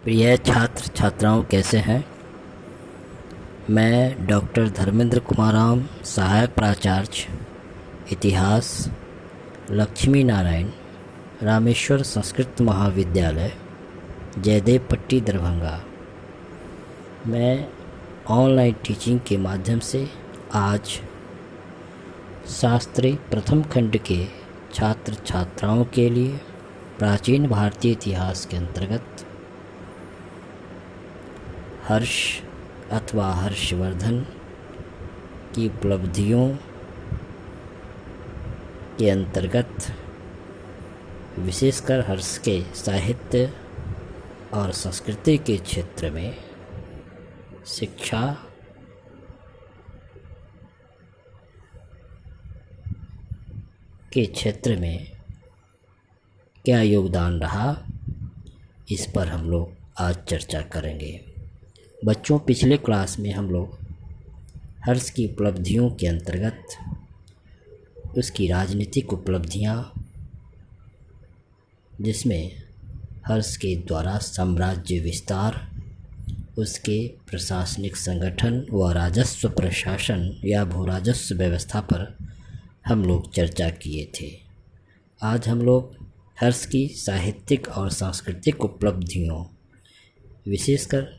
प्रिय छात्र छात्राओं, कैसे हैं। मैं डॉक्टर धर्मेंद्र कुमाराम, सहायक प्राचार्य इतिहास, लक्ष्मी नारायण रामेश्वर संस्कृत महाविद्यालय, जयदेव पट्टी, दरभंगा। मैं ऑनलाइन टीचिंग के माध्यम से आज शास्त्री प्रथम खंड के छात्र छात्राओं के लिए प्राचीन भारतीय इतिहास के अंतर्गत हर्ष अथवा हर्षवर्धन की उपलब्धियों के अंतर्गत विशेषकर हर्ष के साहित्य और संस्कृति के क्षेत्र में शिक्षा के क्षेत्र में क्या योगदान रहा, इस पर हम लोग आज चर्चा करेंगे। बच्चों, पिछले क्लास में हम लोग हर्ष की उपलब्धियों के अंतर्गत उसकी राजनीतिक उपलब्धियां, जिसमें हर्ष के द्वारा साम्राज्य विस्तार, उसके प्रशासनिक संगठन व राजस्व प्रशासन या भू राजस्व व्यवस्था पर हम लोग चर्चा किए थे। आज हम लोग हर्ष की साहित्यिक और सांस्कृतिक उपलब्धियों, विशेषकर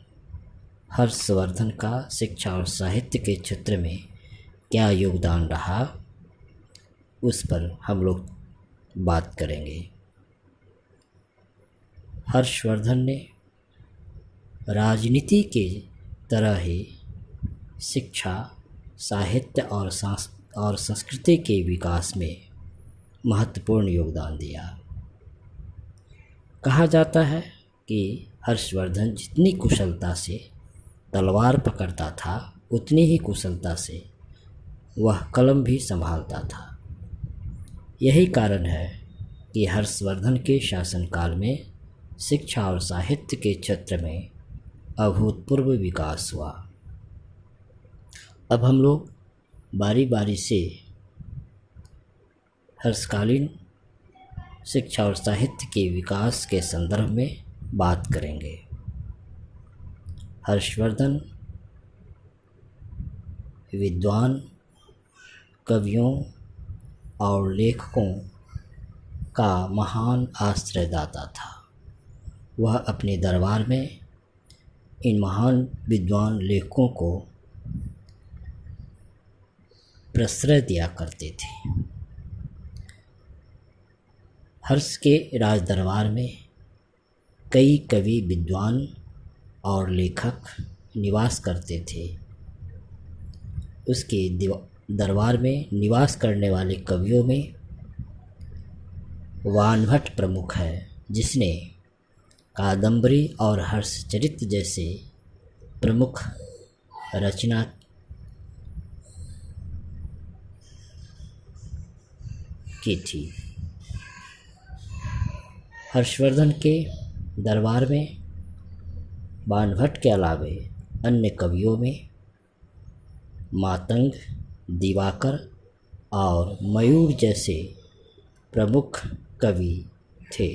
हर्षवर्धन का शिक्षा और साहित्य के क्षेत्र में क्या योगदान रहा, उस पर हम लोग बात करेंगे। हर्षवर्धन ने राजनीति के तरह ही शिक्षा, साहित्य और संस्कृति के विकास में महत्वपूर्ण योगदान दिया। कहा जाता है कि हर्षवर्धन जितनी कुशलता से तलवार पकड़ता था, उतनी ही कुशलता से वह कलम भी संभालता था। यही कारण है कि हर्षवर्धन के शासनकाल में शिक्षा और साहित्य के क्षेत्र में अभूतपूर्व विकास हुआ। अब हम लोग बारी बारी से हर्षकालीन शिक्षा और साहित्य के विकास के संदर्भ में बात करेंगे। हर्षवर्धन विद्वान, कवियों और लेखकों का महान आश्रयदाता था। वह अपने दरबार में इन महान विद्वान लेखकों को प्रश्रय दिया करते थे। हर्ष के राज दरबार में कई कवि, विद्वान और लेखक निवास करते थे। उसके दरबार में निवास करने वाले कवियों में वानभट्ट प्रमुख है, जिसने कादंबरी और हर्षचरित जैसे प्रमुख रचना की थी। हर्षवर्धन के दरबार में वानभट्ट के अलावे अन्य कवियों में मातंग, दिवाकर और मयूर जैसे प्रमुख कवि थे।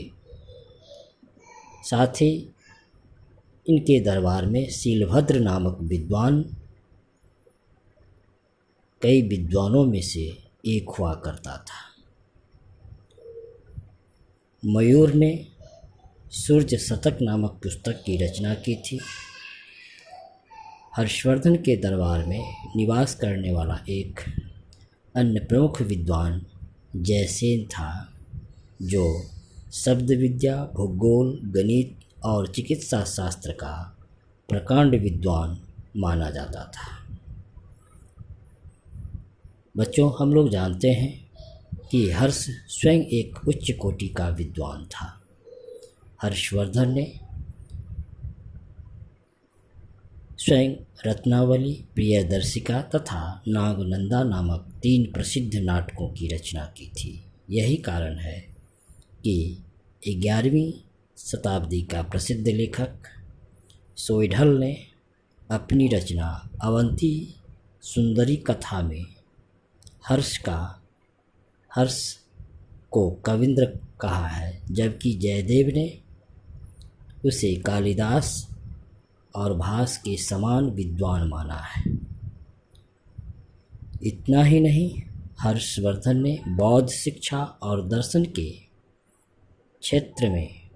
साथ ही इनके दरबार में शीलभद्र नामक विद्वान कई विद्वानों में से एक हुआ करता था। मयूर ने सूर्य शतक नामक पुस्तक की रचना की थी। हर्षवर्धन के दरबार में निवास करने वाला एक अन्य प्रमुख विद्वान जयसेन था, जो शब्द विद्या, भूगोल, गणित और चिकित्सा शास्त्र का प्रकांड विद्वान माना जाता था। बच्चों, हम लोग जानते हैं कि हर्ष स्वयं एक उच्च कोटि का विद्वान था। हर्षवर्धन ने स्वयं रत्नावली, प्रियदर्शिका तथा नागनंदा नामक 3 प्रसिद्ध नाटकों की रचना की थी। यही कारण है कि 11वीं शताब्दी का प्रसिद्ध लेखक सोइढल ने अपनी रचना अवंती सुंदरी कथा में हर्ष को कविंद्र कहा है, जबकि जयदेव ने उसे कालिदास और भास के समान विद्वान माना है। इतना ही नहीं, हर्षवर्धन ने बौद्ध शिक्षा और दर्शन के क्षेत्र में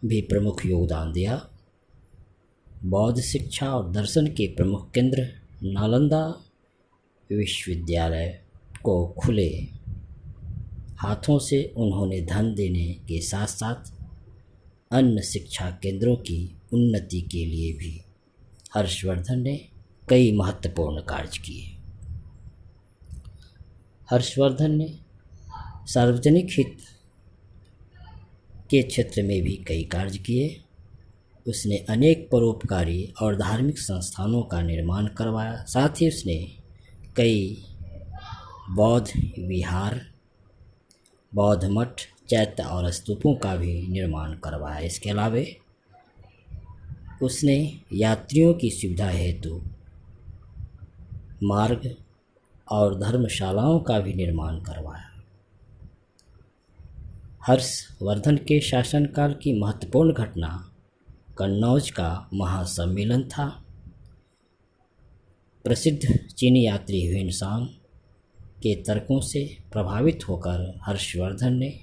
भी प्रमुख योगदान दिया। बौद्ध शिक्षा और दर्शन के प्रमुख केंद्र नालंदा विश्वविद्यालय को खुले हाथों से उन्होंने धन देने के साथ साथ अन्य शिक्षा केंद्रों की उन्नति के लिए भी हर्षवर्धन ने कई महत्वपूर्ण कार्य किए। हर्षवर्धन ने सार्वजनिक हित के क्षेत्र में भी कई कार्य किए। उसने अनेक परोपकारी और धार्मिक संस्थानों का निर्माण करवाया। साथ ही उसने कई बौद्ध विहार, बौद्ध मठ, चैत्य और स्तूपों का भी निर्माण करवाया। इसके अलावा उसने यात्रियों की सुविधा हेतु मार्ग और धर्मशालाओं का भी निर्माण करवाया। हर्षवर्धन के शासनकाल की महत्वपूर्ण घटना कन्नौज का महासम्मेलन था। प्रसिद्ध चीनी यात्री ह्वेनसांग के तर्कों से प्रभावित होकर हर्षवर्धन ने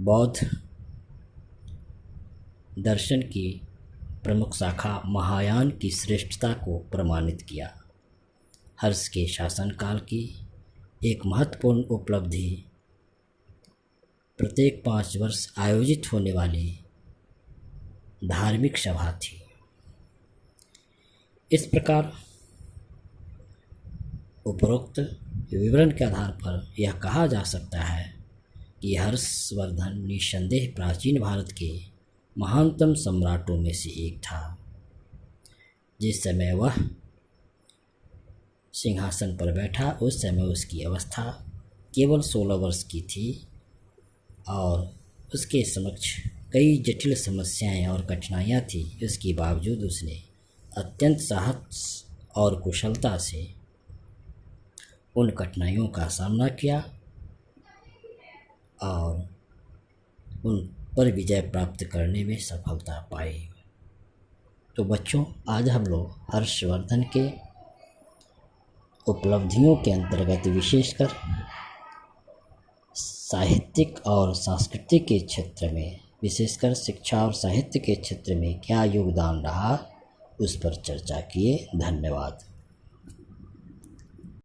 बौद्ध दर्शन की प्रमुख शाखा महायान की श्रेष्ठता को प्रमाणित किया। हर्ष के शासनकाल की एक महत्वपूर्ण उपलब्धि प्रत्येक 5 वर्ष आयोजित होने वाली धार्मिक सभा थी। इस प्रकार उपरोक्त विवरण के आधार पर यह कहा जा सकता है कि हर्षवर्धन निस्संदेह प्राचीन भारत के महानतम सम्राटों में से एक था। जिस समय वह सिंहासन पर बैठा उस समय उसकी अवस्था केवल 16 वर्ष की थी और उसके समक्ष कई जटिल समस्याएं और कठिनाइयां थी। इसके बावजूद उसने अत्यंत साहस और कुशलता से उन कठिनाइयों का सामना किया और उन पर विजय प्राप्त करने में सफलता पाई। तो बच्चों, आज हम लोग हर्षवर्धन के उपलब्धियों के अंतर्गत विशेषकर साहित्यिक और सांस्कृतिक के क्षेत्र में, विशेषकर शिक्षा और साहित्य के क्षेत्र में क्या योगदान रहा उस पर चर्चा किए। धन्यवाद।